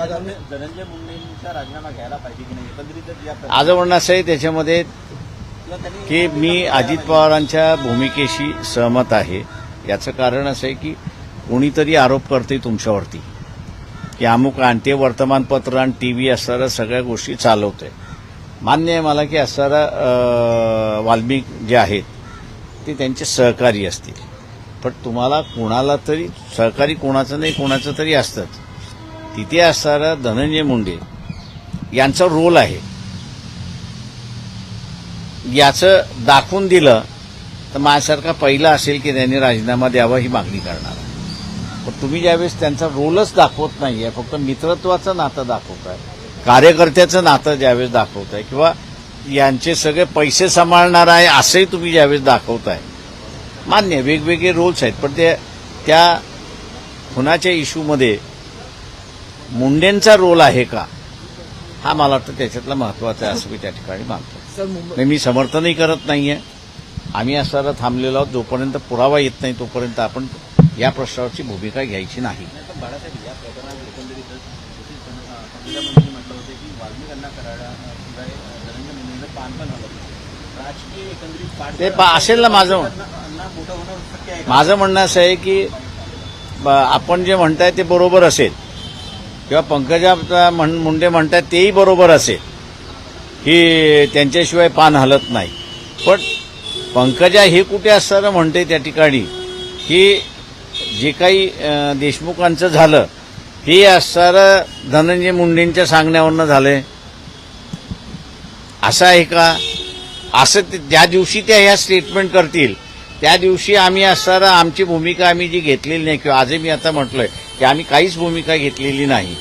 धनंजय मुंडेंचा राजीनामा घ्यायला पाहिजे की नाही एकंदरीत माझं म्हणणं असं आहे त्याच्यामध्ये की मी अजित पवारांच्या भूमिकेशी सहमत आहे. याचं कारण असं आहे की कोणीतरी आरोप करते तुमच्यावरती की अमुक आणते वर्तमानपत्र आणि टीव्ही असणाऱ्या सगळ्या गोष्टी चालवते. मान्य आहे मला की असणारा वाल्मिक जे आहेत ते त्यांचे सहकारी असतील, पण तुम्हाला कोणाला तरी सहकारी कोणाचं नाही कोणाचं तरी असतंच. तिथे असणारा धनंजय मुंडे यांचा रोल आहे याचं दाखवून दिलं तर माझ्यासारखा पहिला असेल की त्यांनी राजीनामा द्यावा ही मागणी करणार. पण तुम्ही ज्यावेळेस त्यांचा रोलच दाखवत नाहीये, फक्त मित्रत्वाचं नातं दाखवताय, कार्यकर्त्याचं नातं ज्यावेळेस दाखवताय किंवा यांचे सगळे पैसे सांभाळणार आहे असंही तुम्ही ज्यावेळेस दाखवताय, मान्य वेगवेगळे रोल्स आहेत, पण त्या खुनाच्या इश्यूमध्ये मुंडेंचा रोल आहे का हा मला वाटतं त्याच्यातला महत्वाचा आहे असं मी त्या ठिकाणी मानतो. नाही, मी समर्थनही करत नाहीये. आम्ही असणारा थांबलेलो आहोत. जोपर्यंत पुरावा येत नाही तोपर्यंत आपण या प्रश्नावरची भूमिका घ्यायची नाही. बाळासाहेब या प्रकरणात एकंदरीत पंकजाबंधूंनी म्हटलं होतं की वाल्मिकांना कराडाशिवाय धनंजय मुंडेंचं पान पण आलं. राजकीय एकंदरीत ते असेल ना. माझं मोठं होणं शक्य आहे. माझं म्हणणं असं आहे की आपण जे म्हणताय ते बरोबर असेल किंवा पंकजा मुंडे म्हणतायत तेही बरोबर असेल की त्यांच्याशिवाय पान हलत नाही. पण पंकजा हे कुठे असणारं म्हणते त्या ठिकाणी की जे काही देशमुखांचं झालं हे असणारं धनंजय मुंडेंच्या सांगण्यावरनं झालंय असं आहे का? असं ज्या दिवशी त्या ह्या स्टेटमेंट करतील त्या दिवशी आम्ही असणारा आमची भूमिका आम्ही जी घेतलेली नाही किंवा आजही मी आता म्हटलोय की आम्ही काहीच भूमिका घेतलेली नाही.